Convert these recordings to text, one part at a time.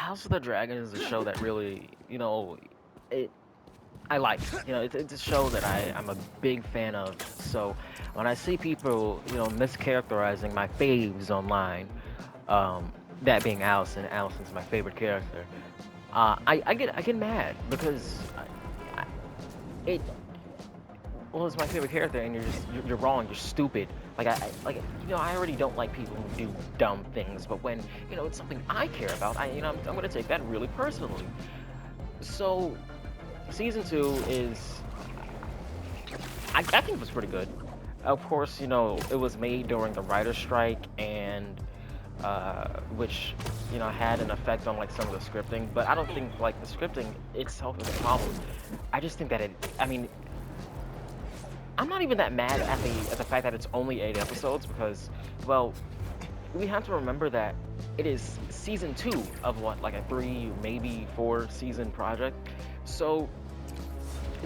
House of the Dragon is a show that really, it I like. It's a show that I'm a big fan of. So when I see people, mischaracterizing my faves online, that being Allison, Allison's my favorite character. I get mad because I, it well, it's my favorite character, and you're wrong. You're stupid. I already don't like people who do dumb things, but when it's something I care about, I'm gonna take that really personally. So season two is I think it was pretty good. Of course, it was made during the writer's strike, and which had an effect on like some of the scripting. But I don't think like the scripting itself is a problem. I just think that I mean, I'm not even that mad at the fact that it's only 8 episodes because, well, we have to remember that it is season two of what, like a 3, maybe 4 season project. So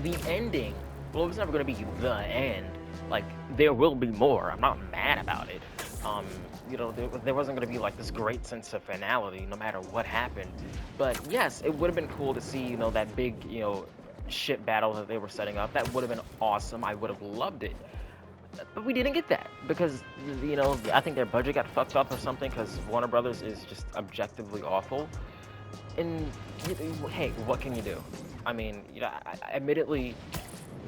the ending, well, it's never going to be the end. Like, there will be more. I'm not mad about it. There wasn't going to be like this great sense of finality no matter what happened. But yes, it would have been cool to see, that big, ship battle that they were setting up. That would have been awesome. I would have loved it. But we didn't get that because, I think their budget got fucked up or something because Warner Brothers is just objectively awful. And hey, what can you do? I mean, admittedly,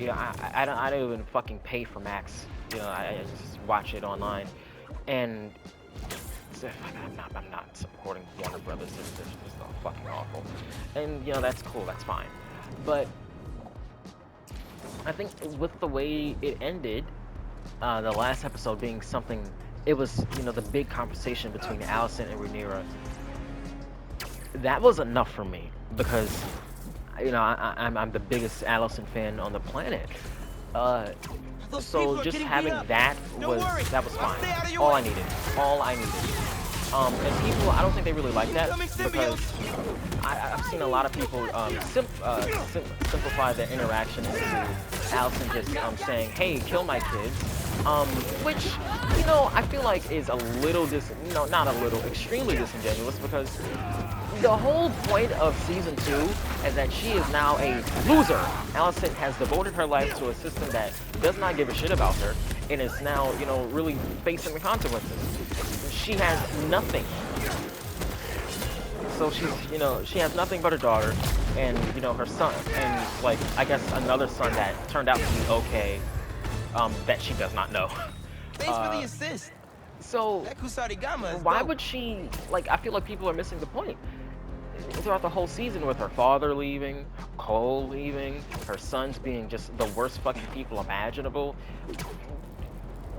I don't even fucking pay for Max. I just watch it online, and I'm not supporting Warner Brothers. They're just all fucking awful, and that's cool. That's fine, but I think with the way it ended, the last episode being something, it was the big conversation between Allison and Rhaenyra. That was enough for me because I'm the biggest Allison fan on the planet. So just having that was fine. All I needed. And people, I don't think they really like that because I've seen a lot of people simplify their interaction into Allison just saying, "Hey, kill my kids," which I feel like is a little not a little, extremely disingenuous because the whole point of season 2 is that she is now a loser. Allison has devoted her life to a system that does not give a shit about her and is now, really facing the consequences. She has nothing. So she has nothing but her daughter and, her son and, like, I guess another son that turned out to be okay, that she does not know. Thanks for the assist. So, That Kusarigama is why dope. would she, like, I feel like people are missing the point. Throughout the whole season with her father leaving, Cole leaving, her sons being just the worst fucking people imaginable,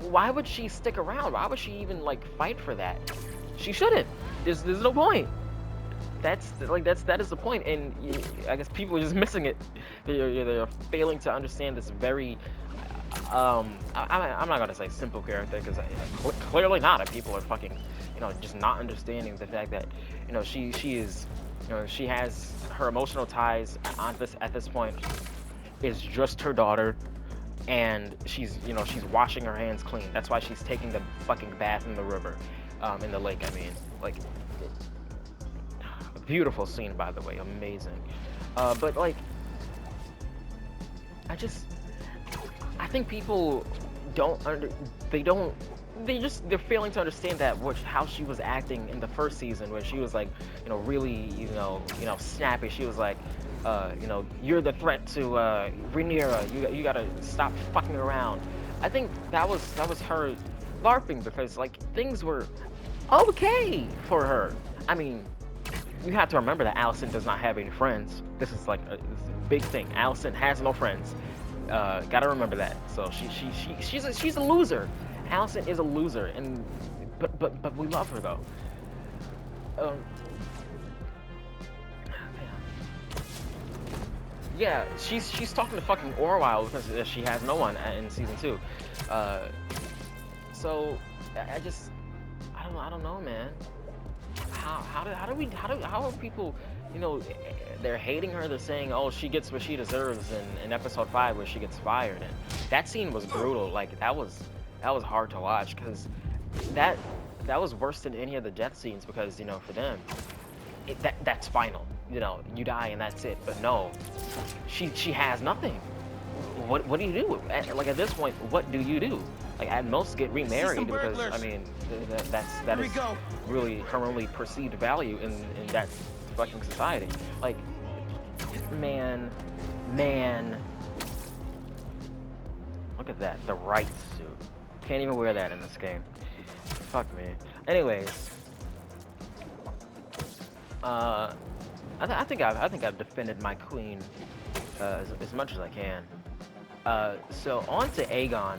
why would she stick around? Why would she even, like, fight for that? She shouldn't. There's no point. That is the point, and I guess people are just missing it. They're failing to understand this very I'm not gonna say simple character because clearly not. And people are fucking, just not understanding the fact that, she is, she has her emotional ties at this point is just her daughter, and she's washing her hands clean. That's why she's taking the fucking bath in the river, in the lake. I mean, like, beautiful scene by the way, amazing. But like, I think people they're failing to understand that how she was acting in the first season when she was like, really, snappy. She was like, you're the threat to Rhaenyra. You gotta stop fucking around. I think that was her LARPing because like things were okay for her. I mean, you have to remember that Allison does not have any friends. This is like a big thing. Allison has no friends. Gotta remember that. So she's a loser. Allison is a loser, and but we love her though. Yeah, she's talking to fucking Orwell because she has no one in season 2. So I don't know, man. How are people, they're hating her. They're saying, oh, she gets what she deserves in episode 5 where she gets fired, and that scene was brutal. Like that was hard to watch because that was worse than any of the death scenes because for them that's final. You know, you die and that's it. But no, she has nothing. What do you do? Like at this point, what do you do? Like at most get remarried because I mean that Here we is go. really her only perceived value in that fucking society. Like man, man, look at that, the right suit. Can't even wear that in this game. Fuck me. Anyways, I think I've defended my queen as much as I can. So on to Aegon.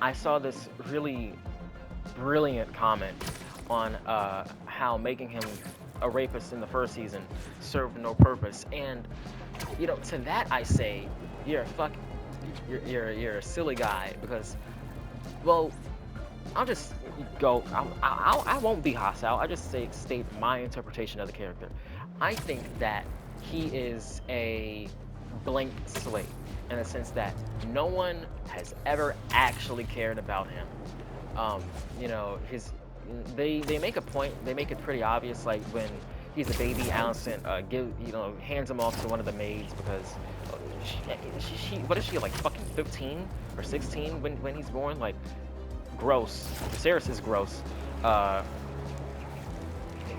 I saw this really brilliant comment on how making him a rapist in the first season served no purpose, and you know, to that I say, you're you're a silly guy because, well, I'll just go. I won't be hostile. I just state my interpretation of the character. I think that he is a blank slate in the sense that no one has ever actually cared about him. You know, they make a point. They make it pretty obvious, like when he's a baby, Allison hands him off to one of the maids because what is she, like fucking 15 or 16 when he's born? Like, gross. Viserys is gross.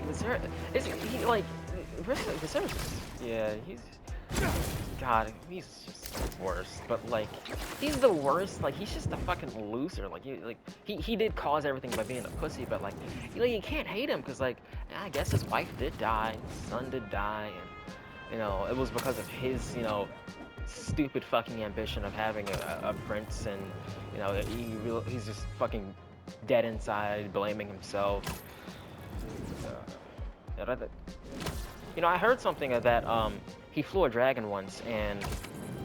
Viserys is he like Viserys? Yeah, God, he's just the worst. But like, he's the worst. Like, he's just a fucking loser. Like, he did cause everything by being a pussy. But like, you can't hate him because like, I guess his wife did die, his son did die, and you know, it was because of his stupid fucking ambition of having a prince, and you know, he's just fucking dead inside, blaming himself. You know, I heard something of that. He flew a dragon once, and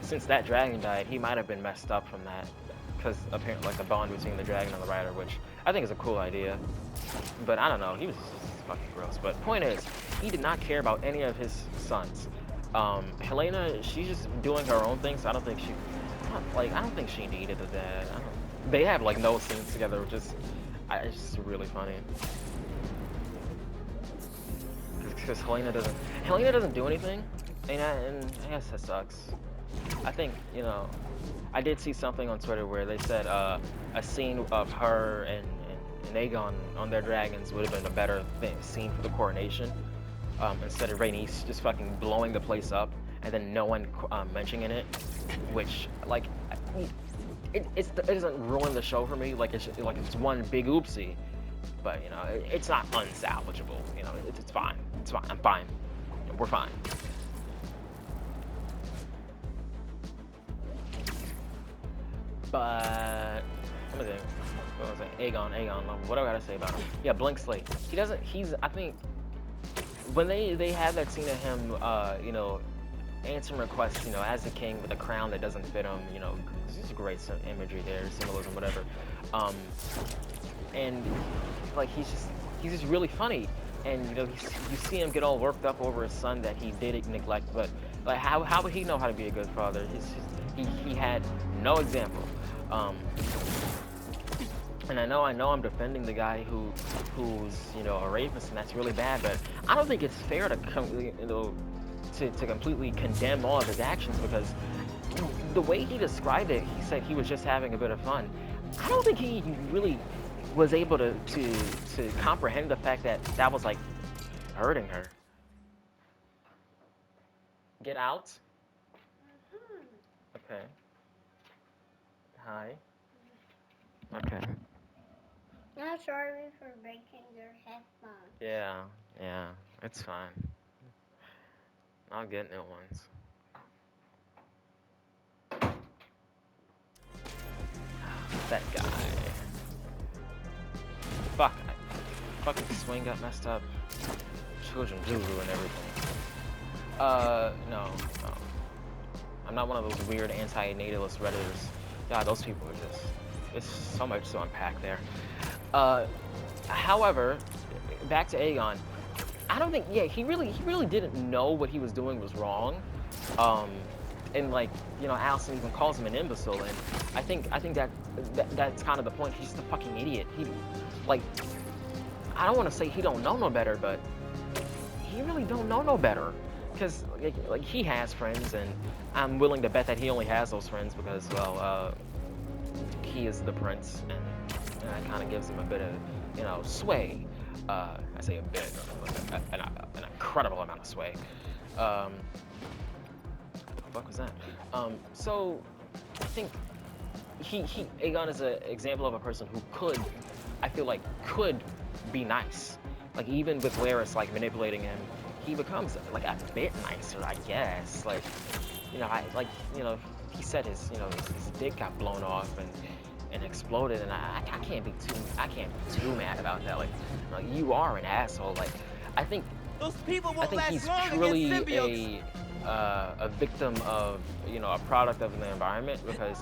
since that dragon died, he might have been messed up from that, because apparently, like the bond between the dragon and the rider, which I think is a cool idea. But I don't know, he was just fucking gross. But point is, he did not care about any of his sons. Helena, she's just doing her own thing, so I don't think she needed a dad. They have like no scenes together, which is, it's just really funny. Because Helena doesn't do anything, and I guess that sucks. I think, you know, I did see something on Twitter where they said a scene of her and Aegon on their dragons would have been a better scene for the coronation. Instead of Rhaenys just fucking blowing the place up and then no one mentioning it, which like it doesn't ruin the show for me. Like it's one big oopsie, but you know it's not unsalvageable. You know it's fine. It's fine. I'm fine. We're fine. But let me think. What was it? Aegon. What do I gotta say about him? Yeah, blank slate. I think when they had that scene of him, you know, answering requests, you know, as a king with a crown that doesn't fit him, you know, it's just great imagery there, symbolism, whatever. And like he's just really funny, and you know, you see him get all worked up over his son that he did neglect, but like how would he know how to be a good father? He had no example. And I know I'm defending the guy who's you know a rapist, and that's really bad. But I don't think it's fair to to completely condemn all of his actions, because the way he described it, he said he was just having a bit of fun. I don't think he really was able to comprehend the fact that that was like hurting her. Get out. Okay. Hi. Okay. I'm sorry for breaking your headphones. Yeah, it's fine. I'll get new ones. That guy. Fuck. Fucking swing got messed up. Children do ruin everything. No. I'm not one of those weird anti-natalist Redditors. God, those people are just... There's so much to unpack there. However, back to Aegon. I don't think, yeah, he really didn't know what he was doing was wrong. And like, you know, Allison even calls him an imbecile, and I think that's kind of the point. He's just a fucking idiot. He, like, I don't want to say he don't know no better, but he really don't know no better. Because, like, he has friends, and I'm willing to bet that he only has those friends because, well, he is the prince, and that kind of gives him a bit of, sway. I say a bit, like an incredible amount of sway. What the fuck was that? So, I think Aegon is an example of a person who I feel like, could be nice. Like, even with Larys, like, manipulating him, he becomes, like, a bit nicer, I guess. Like, he said his dick got blown off and exploded, and I can't be too mad about that. Like, you are an asshole. Like, I think Those people won't last he's long truly against symbiotes. a victim of, a product of the environment, because,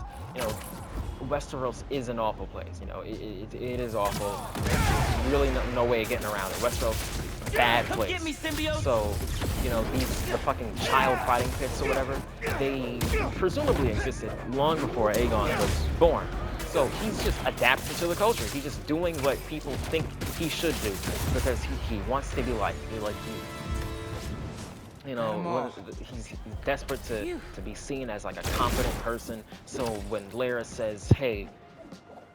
Westeros is an awful place. It is awful. There's really no way of getting around it. Westeros, bad Come place. get me, symbiote. So, the fucking child fighting pits or whatever, they presumably existed long before Aegon was born. So he's just adapting to the culture. He's just doing what people think he should do because he wants to be like he's desperate to be seen as like a competent person. So when Larys says, "Hey,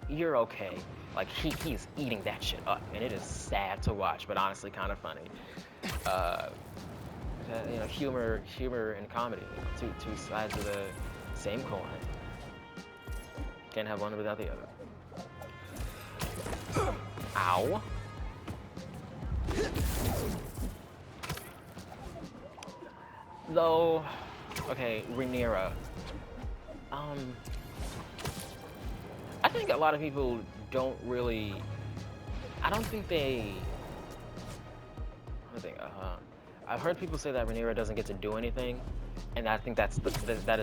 you're okay," like he's eating that shit up, and it is sad to watch, but honestly kind of funny. Humor and comedy, two sides of the same coin. Can't have one without the other. Ow. Though, okay, Rhaenyra. I think a lot of people don't really. I don't think they. I've heard people say that Rhaenyra doesn't get to do anything, and I think that is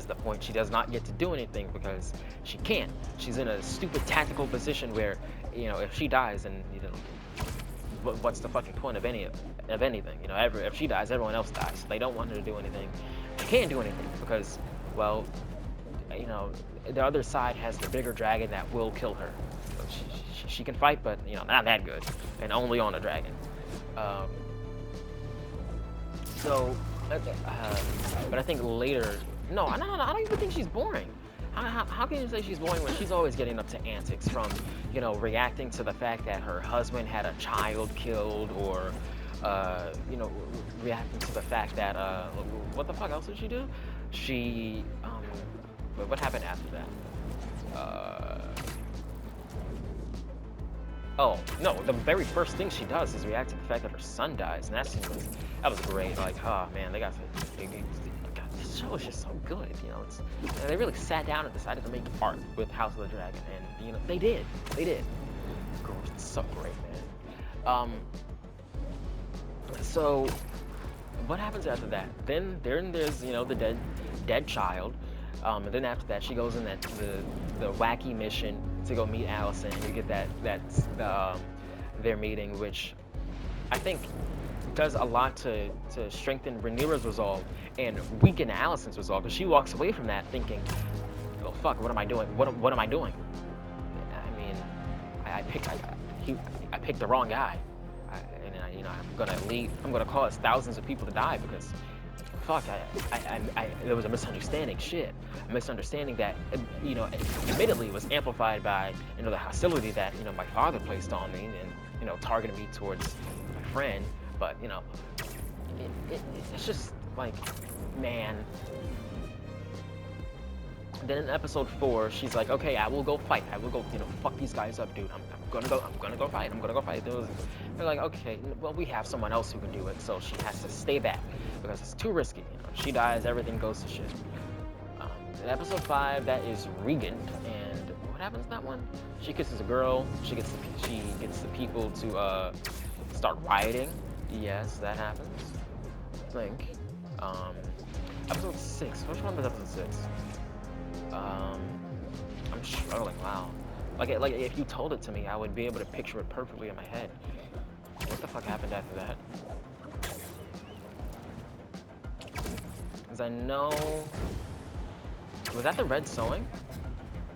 the point. She does not get to do anything because she can't. She's in a stupid tactical position where, if she dies, and what's the fucking point of anything? If she dies, everyone else dies. They don't want her to do anything. She can't do anything because, well, the other side has the bigger dragon that will kill her. She can fight, but not that good, and only on a dragon. But I think later, no, I don't even think she's boring. How can you say she's boring when she's always getting up to antics from, reacting to the fact that her husband had a child killed, or, reacting to the fact that, what the fuck else did she do? She, what happened after that? Oh, no, the very first thing she does is react to the fact that her son dies, and that was great. Like, oh man, God, this show is just so good, they really sat down and decided to make art with House of the Dragon, and, they did. It's so great, man. So, what happens after that? Then there's, the dead child, and then after that, she goes in the wacky mission to go meet Alicent, and you get their meeting, which I think does a lot to strengthen Rhaenyra's resolve and weaken Alicent's resolve, because she walks away from that thinking, "Oh fuck, what am I doing? What am I doing? I mean, I picked the wrong guy, I'm gonna cause thousands of people to die because." Fuck, there was a misunderstanding. A misunderstanding that, admittedly was amplified by, the hostility that, my father placed on me and, targeted me towards my friend. But, it's just like, man. Then in episode 4, she's like, okay, I will go fight. I will go, fuck these guys up, dude. I'm gonna go fight. They're like, okay, well, we have someone else who can do it, so she has to stay back because it's too risky. She dies, everything goes to shit. In episode 5, that is Regan, and what happens in that one? She kisses a girl. She gets the people to start rioting. Yes, that happens. I think. Episode 6. Which one was episode 6? I'm struggling. Wow. Like if you told it to me, I would be able to picture it perfectly in my head. What the fuck happened after that? Because I know... Was that the Red Sewing?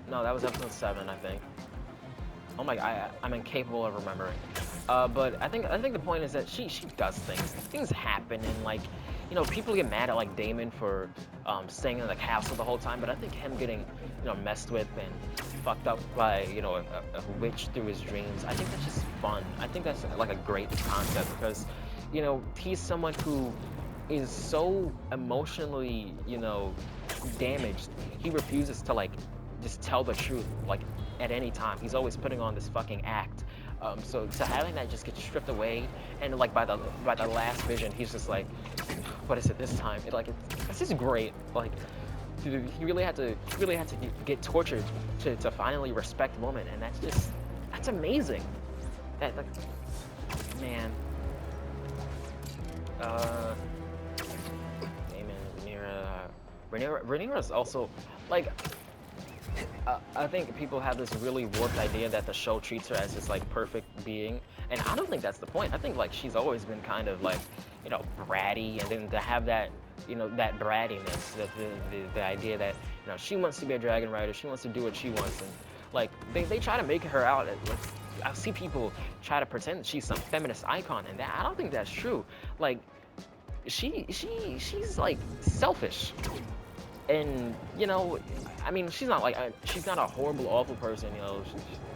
No, that was episode 7, I think. Oh my... I'm incapable of remembering. But I think the point is that she does things. Things happen, and like, people get mad at like Damon for staying in the castle the whole time. But I think him getting messed with and fucked up by a witch through his dreams. I think that's just fun. I think that's like a great concept because he's someone who is so emotionally damaged. He refuses to like just tell the truth like at any time. He's always putting on this fucking act. So having that just get stripped away, and like by the last vision, he's just like, what is it this time? It's just great. Like, dude, he really had to get tortured to finally respect woman, and that's amazing. That like, man. Damon, Rhaenyra's also like. I think people have this really warped idea that the show treats her as this like perfect being, and I don't think that's the point. I think like she's always been kind of like, bratty, and then to have that, that brattiness, the idea that she wants to be a dragon rider, she wants to do what she wants, and like they try to make her out. Like, I see people try to pretend that she's some feminist icon, and I don't think that's true. Like, she's like selfish. And I mean, she's not a horrible, awful person.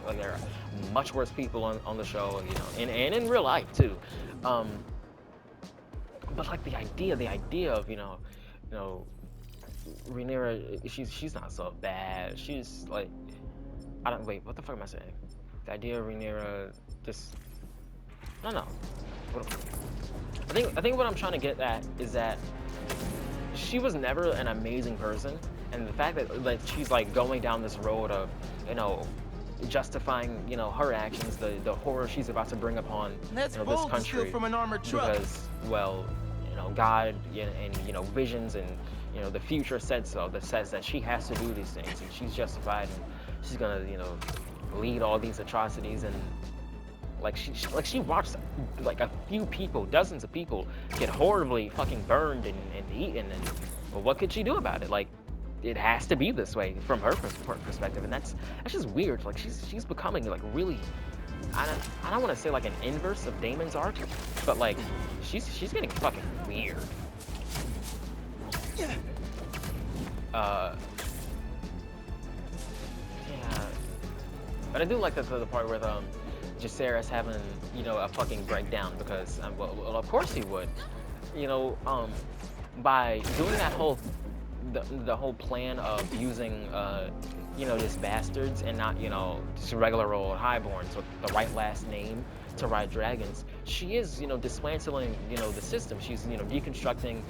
Like there are much worse people on the show, and in real life too. But like the idea of Rhaenyra, she's not so bad. She's like, I don't wait. What the fuck am I saying? The idea of Rhaenyra just, I don't know. I think what I'm trying to get at is that she was never an amazing person, and the fact that like she's like going down this road of justifying her actions, the horror she's about to bring upon That's this bold to country steal from an armored truck. because well God and visions and the future said so, that says that she has to do these things, and she's justified, and she's gonna lead all these atrocities. And like she watched like a few people, dozens of people, get horribly fucking burned and eaten, and well, what could she do about it? Like, it has to be this way from her perspective, and that's just weird. Like she's becoming like really, I don't want to say like an inverse of Damon's arc, but like she's getting fucking weird. Yeah, but I do like the part where Jacaerys having a fucking breakdown because well, of course he would, by doing that whole the whole plan of using just bastards and not just regular old highborns with the right last name to ride dragons. She is dismantling the system. She's deconstructing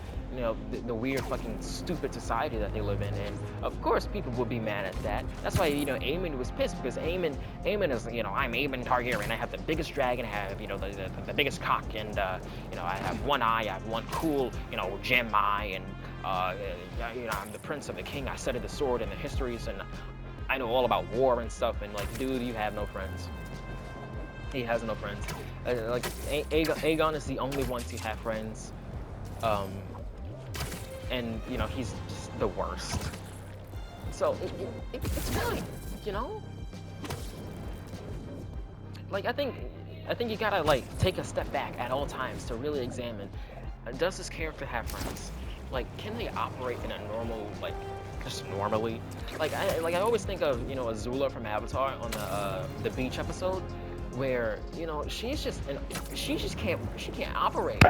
the weird fucking stupid society that they live in, and of course people would be mad at that. That's why Aemon was pissed, because Aemon is I'm Aemon Targaryen, I have the biggest dragon, I have the biggest cock, and I have one eye, I have one cool gem eye, and I'm the prince of the king, I studied the sword and the histories, and I know all about war and stuff. And like, dude, you have no friends. He has no friends. Like Aegon is the only one to have friends. And he's just the worst. So it's fine, Like I think you gotta like take a step back at all times to really examine, does this character have friends? Like, can they operate in a normal, like, just normally? Like I always think of Azula from Avatar on the beach episode, where she can't operate.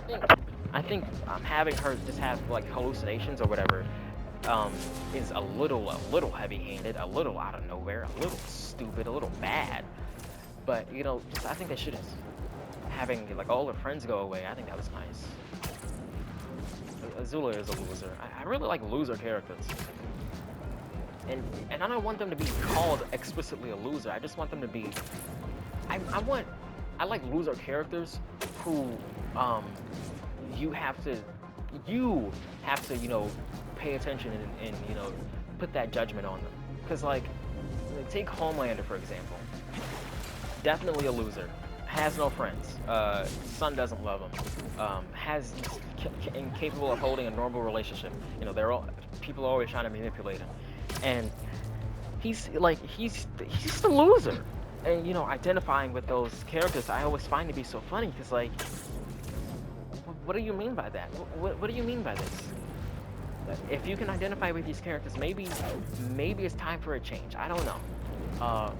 And I think having her just have like hallucinations or whatever is a little heavy-handed, a little out of nowhere, a little stupid, a little bad. But I think they should have having like all her friends go away. I think that was nice. Azula is a loser. I really like loser characters. And I don't want them to be called explicitly a loser. I just want them to be. I like loser characters who you have to pay attention and put that judgment on them. Because like take Homelander for example. Definitely a loser. Has no friends. Son doesn't love him. Has incapable of holding a normal relationship. People are always trying to manipulate him, and he's just a loser. and you know, identifying with those characters, I always find to be so funny because like, what do you mean by that? What do you mean by this? If you can identify with these characters, maybe it's time for a change. I don't know. Uh,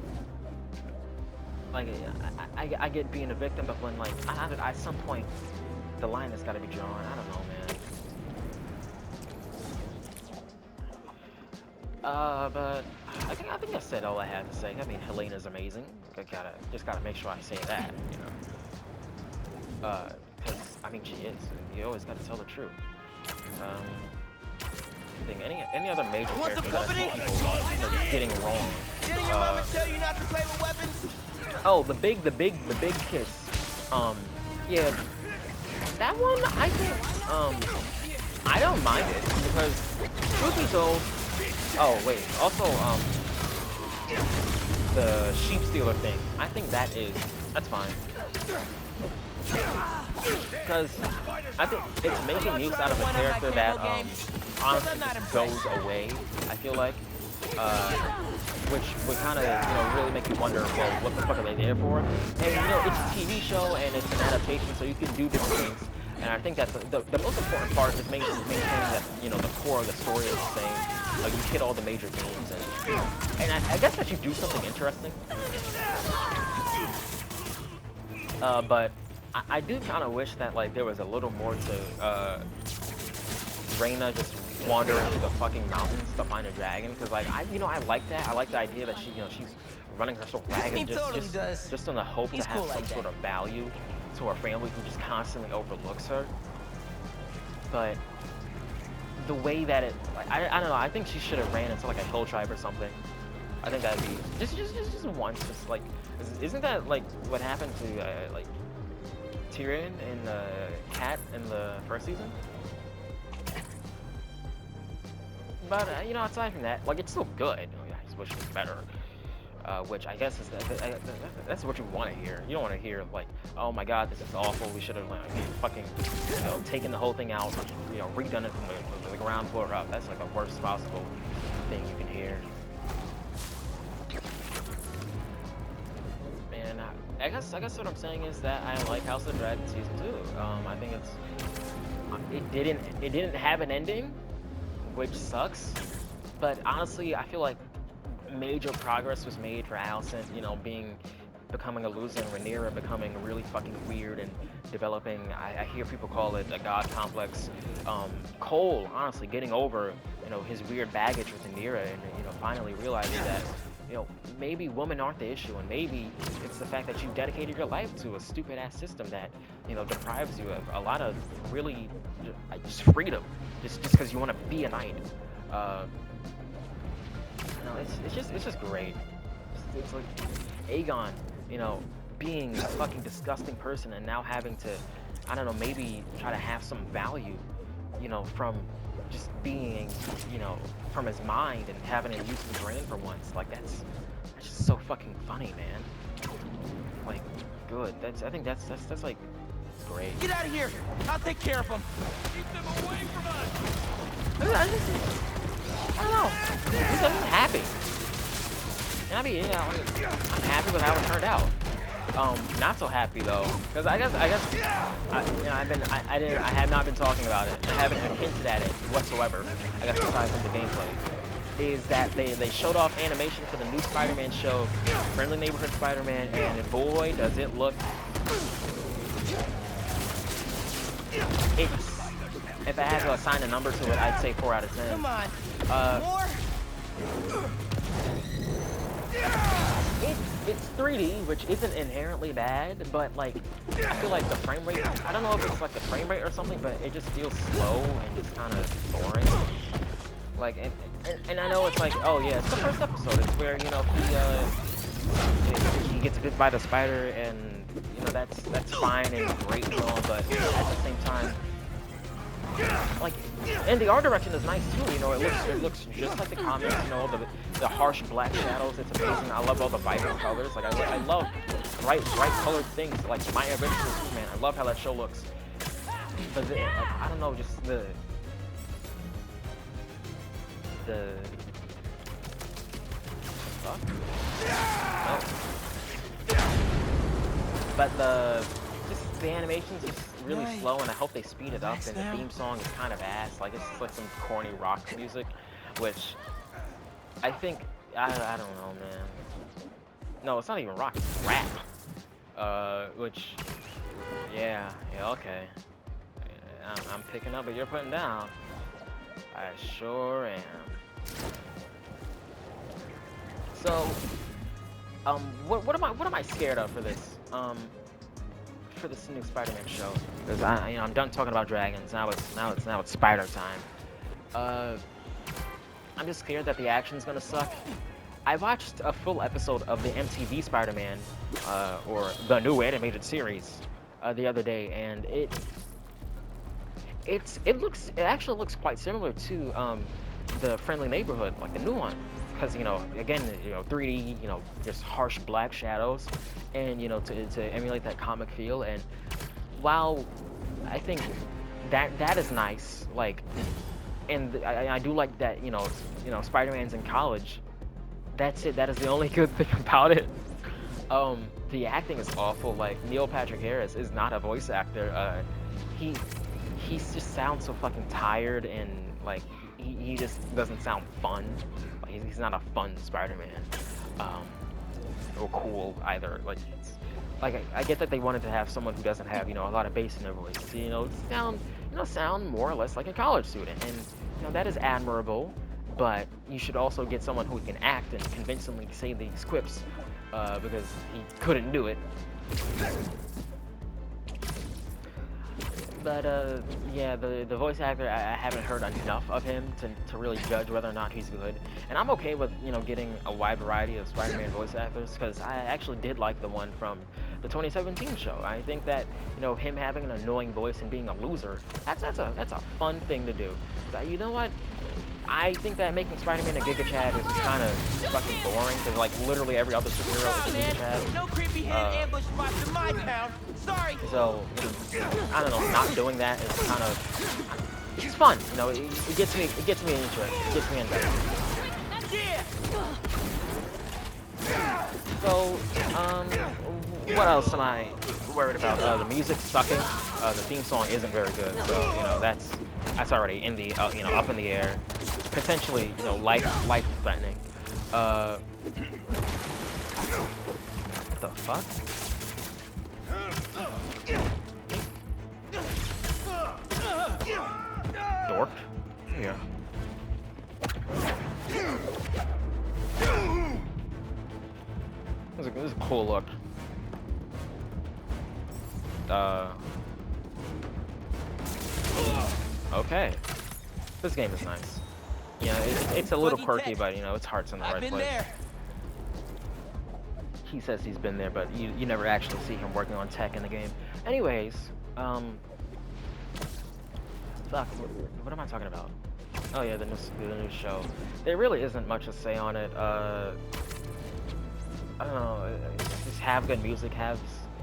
like I get being a victim, but when like at some point the line has got to be drawn. I don't know, man. But I think I said all I had to say. I mean, Helena's amazing. I just gotta make sure I say that, you know. Because I mean, she is. You always gotta tell the truth. I think any other major character that I see people just getting wrong. Didn't your mama tell you not to play with weapons? Oh, the big kiss. Yeah, that one I think I don't mind it because truth be told. Oh wait, also the sheep stealer thing. I think that's fine. Because I think it's making use out of a character that honestly just goes away. I feel like, which would kind of really make you wonder, well, what the fuck are they there for? And you know, it's a TV show and it's an adaptation, so you can do different things. And I think that's the most important part is maintaining that the core of the story is the same. Like you hit all the major themes, and I guess that you do something interesting. But I do kind of wish that like there was a little more to Reina just wandering into the fucking mountains to find a dragon, because like I like that. I like the idea that she's running herself ragged just in the hope to have some sort of value to her family who just constantly overlooks her. But the way that I don't know, I think she should have ran into like a hill tribe or something. I think that'd be just once, just like, isn't that like what happened to like Tyrion and Cat in the first season? But aside from that, like it's still good. I just wish it was better. Which I guess is that's what you want to hear. You don't want to hear like, oh my god, this is awful. We should have like fucking taken the whole thing out, redone it from the ground floor up. That's like the worst possible thing you can hear. And I guess what I'm saying is that I like House of Dragon season 2. I think it didn't have an ending, which sucks. But honestly, I feel like major progress was made for Alicent, becoming a loser, and Rhaenyra becoming really fucking weird and developing, I hear people call it a god complex. Cole, honestly, getting over, his weird baggage with Rhaenyra and, finally realizing that, maybe women aren't the issue, and maybe it's the fact that you dedicated your life to a stupid-ass system that, deprives you of a lot of really just freedom, just because you want to be a knight. It's just great. It's like Aegon, being a fucking disgusting person and now having to, I don't know, maybe try to have some value, from just being, from his mind and having to use his brain for once. Like that's just so fucking funny, man. Like, good. I think that's like great. Get out of here! I'll take care of them. Keep them away from us. I don't know. I'm happy. And I mean, I'm happy with how it turned out. Not so happy though, because I have not been talking about it. I haven't even hinted at it whatsoever. I guess aside from the gameplay, is that they showed off animation for the new Spider-Man show, Friendly Neighborhood Spider-Man, and boy, does it look. If I had to assign a number to it, I'd say 4 out of 10. Come on. More? It's 3D, which isn't inherently bad, but like I feel like the frame rate, I don't know if it's like the frame rate or something, but it just feels slow and just kind of boring. Like, and I know it's like, oh yeah, it's the first episode. It's where he gets bit by the spider, and that's fine and great and all, but at the same time, like, and the art direction is nice too. It looks just like the comics. The harsh black shadows. It's amazing. I love all the vibrant colors. Like I love bright colored things. Like My Adventures with Superman. I love how that show looks. But I don't know, just the fuck. Oh. but the animation's just really slow, and I hope they speed it up. And the theme song is kind of ass. Like it's just like some corny rock music, which I think I don't know, man. No, it's not even rock. It's rap. Which yeah, okay. I'm picking up, but you're putting down. I sure am. So, what am I scared of for this? For this new Spider-Man show? Because I'm done talking about dragons. Now it's Spider time. I'm just scared that the action's gonna suck. I watched a full episode of the MTV Spider-Man, or the new animated series, the other day, and it actually looks quite similar to the Friendly Neighborhood, like the new one, because again 3D, just harsh black shadows, and to emulate that comic feel. And while I think that is nice, like, and I do like that Spider-Man's in college. That's it. That is the only good thing about it. The acting is awful. Like, Neil Patrick Harris is not a voice actor. He just sounds so fucking tired, and like he just doesn't sound fun. Like, he's not a fun Spider-Man, or cool either. Like, I get that they wanted to have someone who doesn't have a lot of bass in their voice. Sound more or less like a college student, and that is admirable. But you should also get someone who can act and convincingly say these quips, because he couldn't do it. But yeah, the voice actor, I haven't heard enough of him to really judge whether or not he's good. And I'm okay with getting a wide variety of Spider-Man voice actors, because I actually did like the one from the 2017 show. I think that him having an annoying voice and being a loser, that's a fun thing to do. But you know what? I think that making Spider-Man a Giga Chad is kind of fucking boring, because like literally every other superhero is a Giga Chad. No creepy head ambush spots in my town. Sorry. So I don't know, not doing that is kind of, it's fun. It gets me interested. It gets me invested. Yeah. So what else am I worried about? The music's sucking. The theme song isn't very good. So that's already in the up in the air. Potentially, life threatening. What the fuck? Dork? Yeah. This is a cool look. Okay. This game is nice. It's a little quirky, but its heart's in the right place. There. He says he's been there, but you never actually see him working on tech in the game. Anyways, fuck, what am I talking about? Oh yeah, the new show. There really isn't much to say on it. I don't know. Just have good music, have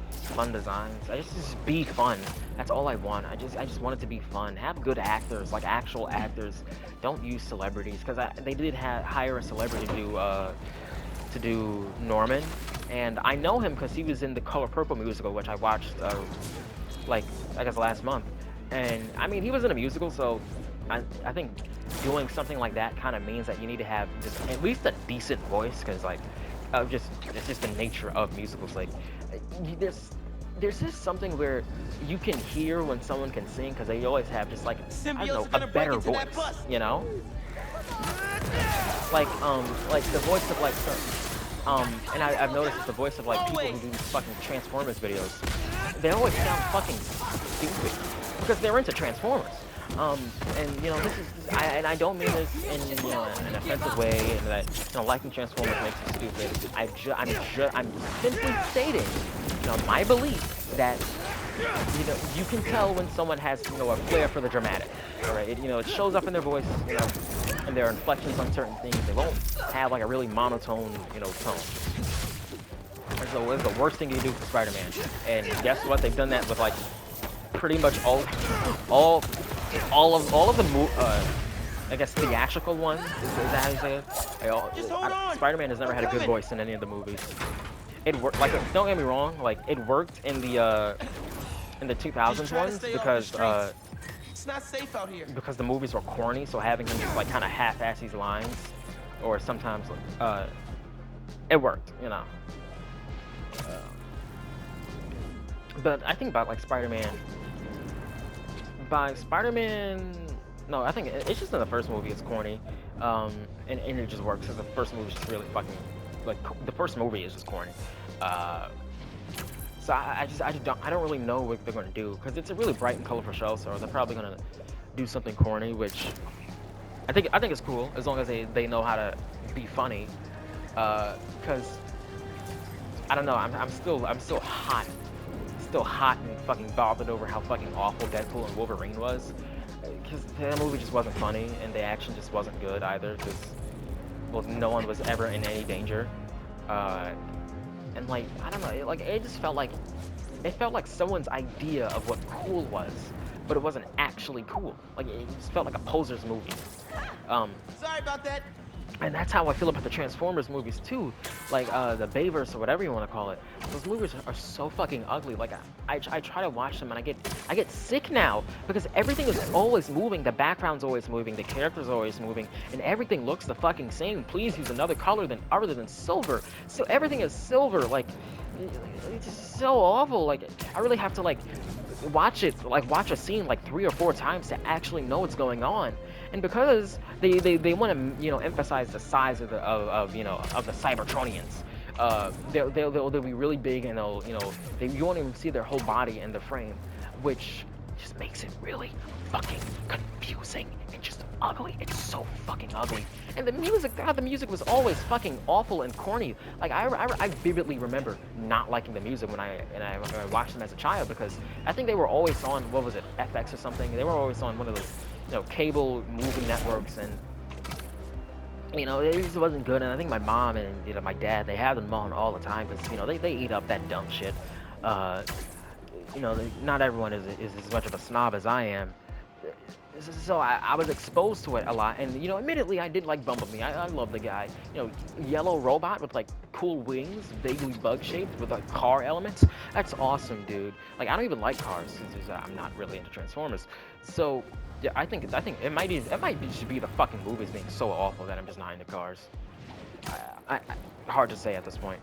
fun designs. Just be fun. That's all I want. I just want it to be fun. Have good actors, like actual actors. Don't use celebrities, because they did hire a celebrity to do Norman, and I know him because he was in the Color Purple musical, which I watched like I guess last month. And I mean, he was in a musical, so I think doing something like that kind of means that you need to have just at least a decent voice, because like it's just the nature of musicals. Like there's just something where you can hear when someone can sing, because they always have just like, I don't know, a better voice, like the voice of like and I've noticed the voice of like people who do these fucking Transformers videos, they always sound fucking stupid because they're into Transformers. And this is, I don't mean this in an offensive way, and that liking Transformers makes you stupid. I'm simply stating my belief that you can tell when someone has a flair for the dramatic. All right, it shows up in their voice, and their inflections on certain things. They won't have like a really monotone tone. And so it's the worst thing you can do for Spider-Man. And guess what? They've done that with like pretty much all of the I guess theatrical ones. Is that how you say it? Spider-Man has never had a good voice in any of the movies. it worked. Like, don't get me wrong, like it worked in the 2000s Try to ones stay off the streets. It's not safe out here. because the movies were corny, so having him just like kind of half-ass these lines, or sometimes it worked, you know. But I think about like Spider-Man. No, I think it's just in the first movie it's corny, and it just works because the first movie is just really fucking like the first movie is just corny. So I don't really know what they're gonna do because it's a really bright and colorful show, so they're probably gonna do something corny, which I think it's cool as long as they know how to be funny. Because I don't know, I'm still hot and fucking bothered over how fucking awful Deadpool and Wolverine was. Because that movie just wasn't funny, and the action just wasn't good either. Because well, no one was ever in any danger. And like I don't know, it just felt like someone's idea of what cool was, but it wasn't actually cool. Like it just felt like a poser's movie. Sorry about that. And that's how I feel about the Transformers movies too. Like the Bayverse or whatever you want to call it. Those movies are so fucking ugly. Like I try to watch them and I get sick now because everything is always moving. The background's always moving. The characters are always moving, and everything looks the fucking same. Please use another color other than silver. So everything is silver. Like it's just so awful. Like I really have to like watch a scene like 3 or 4 times to actually know what's going on. And because they want to, you know, emphasize the size of the Cybertronians, they'll be really big, and they'll, you know, you won't even see their whole body in the frame, which just makes it really fucking confusing and just ugly. It's so fucking ugly. And the music, God, the music was always fucking awful and corny. Like I vividly remember not liking the music when I watched them as a child, because I think they were always on, what was it, FX or something. They were always on one of those, you know, cable movie networks, and you know, it just wasn't good. And I think my mom and, you know, my dad, they had them on all the time because, you know, they eat up that dumb shit. You know, not everyone is as much of a snob as I am. So I was exposed to it a lot, and you know, admittedly, I did like Bumblebee. I love the guy. You know, yellow robot with like cool wings, vaguely bug shaped with like car elements. That's awesome, dude. Like I don't even like cars since I'm not really into Transformers. So yeah, I think it might just be the fucking movies being so awful that I'm just not into cars. Hard to say at this point.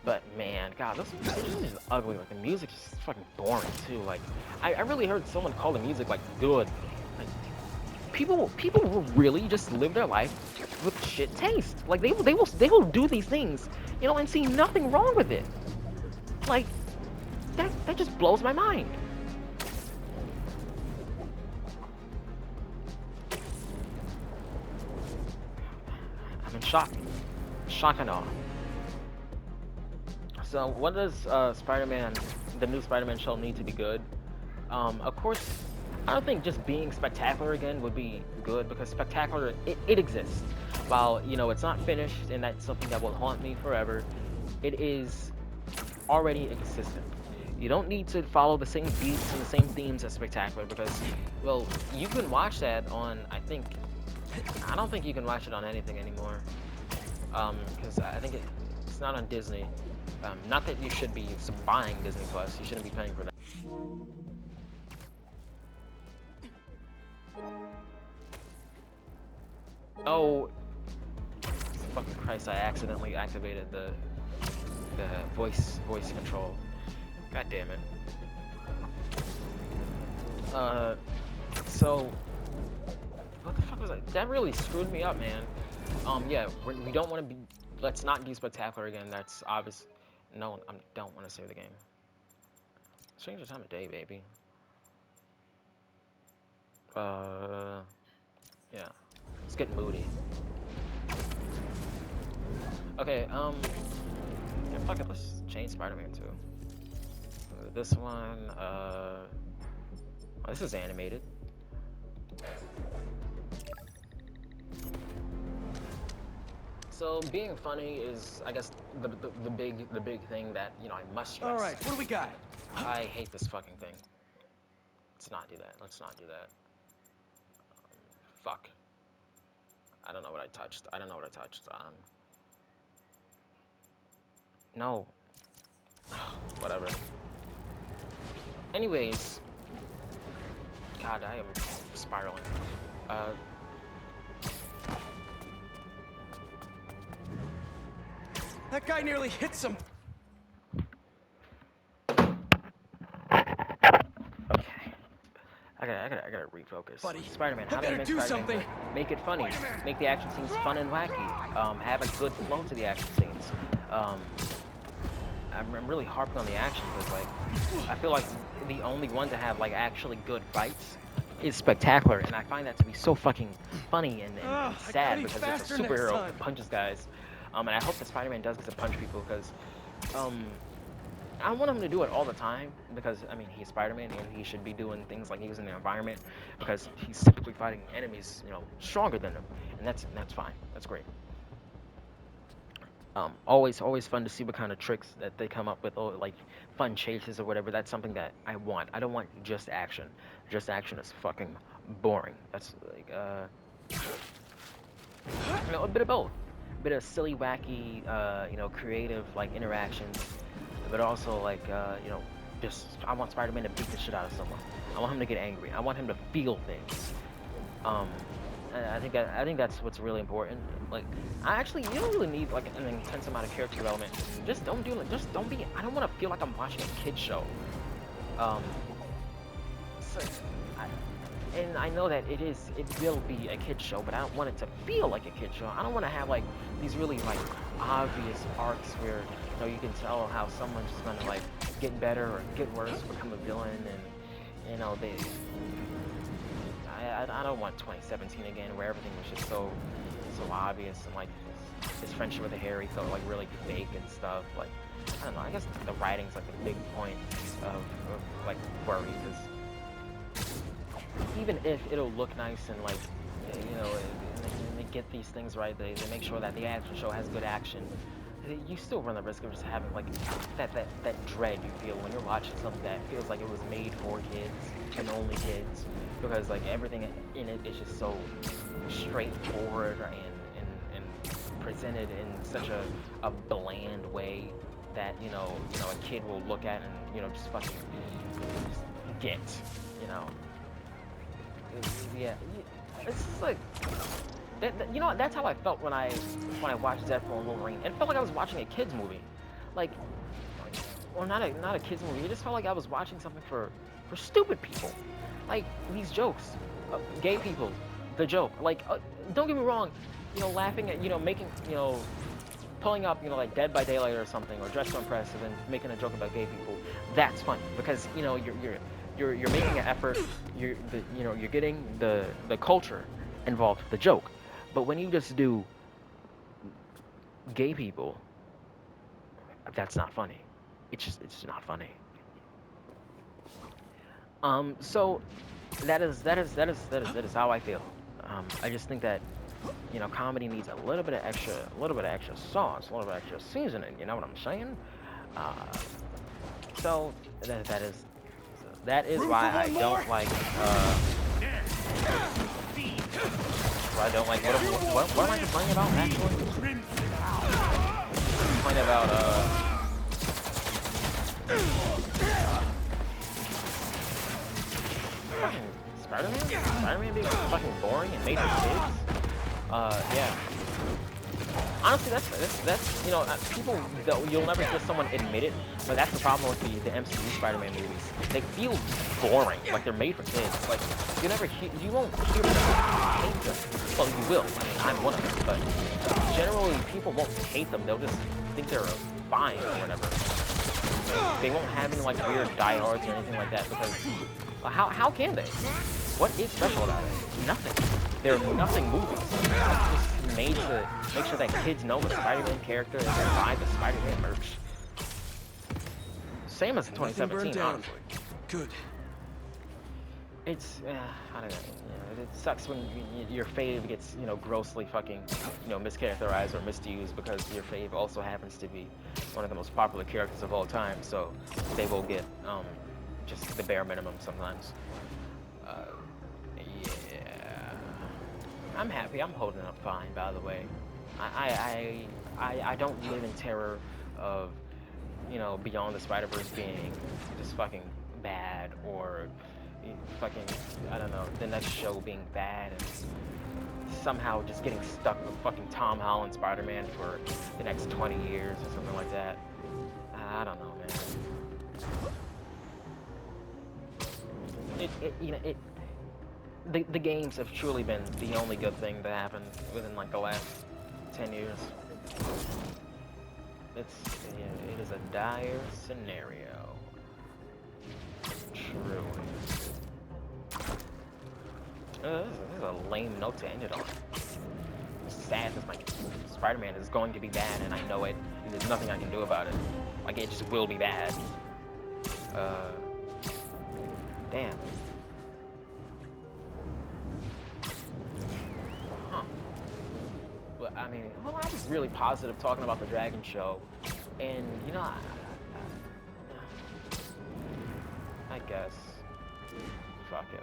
But man, God, this is just ugly. Like the music is just fucking boring too. Like I really heard someone call the music like good. Like people will really just live their life with shit taste. Like they will do these things, you know, and see nothing wrong with it. Like that just blows my mind. I'm in shock and awe. So what does the new Spider-Man show need to be good? Of course, I don't think just being spectacular again would be good, because spectacular, it exists. While, you know, it's not finished and that's something that will haunt me forever, it is already existent. You don't need to follow the same beats and the same themes as spectacular, because, well, you can watch that on, I don't think you can watch it on anything anymore. Because I think it's not on Disney. Not that you should be buying Disney Plus. You shouldn't be paying for that. Oh, fucking Christ! I accidentally activated the voice control. God damn it. So what the fuck was that? That really screwed me up, man. Yeah, we don't want to be. Let's not do spectacular again. That's obvious. No, I don't want to save the game. Change the time of day, baby. Yeah. It's getting moody. Okay, yeah, fuck it, let's change Spider-Man too. This one, oh, this is animated. So being funny is, I guess, the big thing that, you know, I must stress. All right, what do we got? I hate this fucking thing. Let's not do that. Let's not do that. Fuck. I don't know what I touched. I don't know what I touched. No. Whatever. Anyways. God, I am spiraling. That guy nearly hit some. Okay. I gotta refocus. Buddy, Spider-Man, I how do you better make do Spider-Man something. good? Make it funny. Make the action scenes fun and wacky. Have a good flow to the action scenes. I'm really harping on the action because, like, I feel like the only one to have, like, actually good fights is Spectacular, and I find that to be so fucking funny and sad because it's a superhero that punches guys. And I hope that Spider-Man does get to punch people because, I want him to do it all the time because, I mean, he's Spider-Man and he should be doing things like using the environment because he's typically fighting enemies, you know, stronger than him, and that's fine. That's great. Always fun to see what kind of tricks that they come up with, or like fun chases or whatever. That's something that I want. I don't want just action. Just action is fucking boring. That's like, you know, a bit of both. A bit of silly, wacky, you know, creative like interactions, but also like, you know, just I want Spider-Man to beat the shit out of someone. I want him to get angry. I want him to feel things. I think that's what's really important. Like, you don't really need like an intense amount of character development. Just don't do it. Just don't be. I don't want to feel like I'm watching a kid show. So, and I know that it will be a kid show, but I don't want it to feel like a kid show. I don't want to have like these really like obvious arcs where, you know, you can tell how someone's just gonna like get better or get worse, become a villain, and you know they. I don't want 2017 again, where everything was just so obvious, and like his friendship with Harry felt like really fake and stuff. Like, I don't know. I guess the writing's like the big point of like worry, because even if it'll look nice and like, you know, and they get these things right, they make sure that the action show has good action. You still run the risk of just having like that dread you feel when you're watching something that feels like it was made for kids and only kids, because like everything in it is just so straightforward and presented in such a bland way that you know a kid will look at and, you know, just fucking just get, you know. Yeah, it's just like you know what, that's how I felt when I watched Deadpool and Wolverine. It felt like I was watching a kids movie, like, or not a kids movie. It just felt like I was watching something for stupid people, like these jokes, gay people, the joke. Like, don't get me wrong, you know, laughing at, you know, making, you know, pulling up, you know, like Dead by Daylight or something, or Dress to Impress, and then making a joke about gay people. That's funny because, you know, you're making an effort. You're getting the culture involved with the joke. But when you just do gay people, that's not funny. It's not funny. So that is how I feel. I just think that, you know, comedy needs a little bit of extra sauce, a little bit of extra seasoning. You know what I'm saying? So that is why I don't like. I don't like. What am I complaining about actually? Complaining about fucking Spider-Man being fucking boring and made for kids. Yeah. Honestly, that's you know, people, you'll never hear someone admit it, but that's the problem with the MCU Spider-Man movies. They feel boring, like they're made for kids. Like, you won't hear people hate them. Well, you will. I mean, I'm one of them, but generally people won't hate them. They'll just think they're fine or whatever. They won't have any like weird diehards or anything like that because how can they? What is special about it? Nothing. They're nothing movies. It's just made to make sure that kids know the Spider-Man character and they buy the Spider-Man merch. Same as 2017, honestly. Good. It's, I don't know, you know, it sucks when your fave gets, you know, grossly fucking, you know, mischaracterized or misused because your fave also happens to be one of the most popular characters of all time, so they will get, just the bare minimum sometimes. Yeah. I'm happy. I'm holding up fine, by the way. I don't live in terror of, you know, Beyond the Spider-Verse being just fucking bad, or fucking, I don't know, the next show being bad and somehow just getting stuck with fucking Tom Holland Spider-Man for the next 20 years or something like that. I don't know, man. You know, the games have truly been the only good thing that happened within like the last 10 years. It is a dire scenario. Truly. This is a lame note to end it on. It's sad that my Spider-Man is going to be bad, and I know it, and there's nothing I can do about it. Like, it just will be bad. Damn. Huh. But, I mean, well, I was really positive talking about the Dragon Show, and, you know, I guess, fuck it.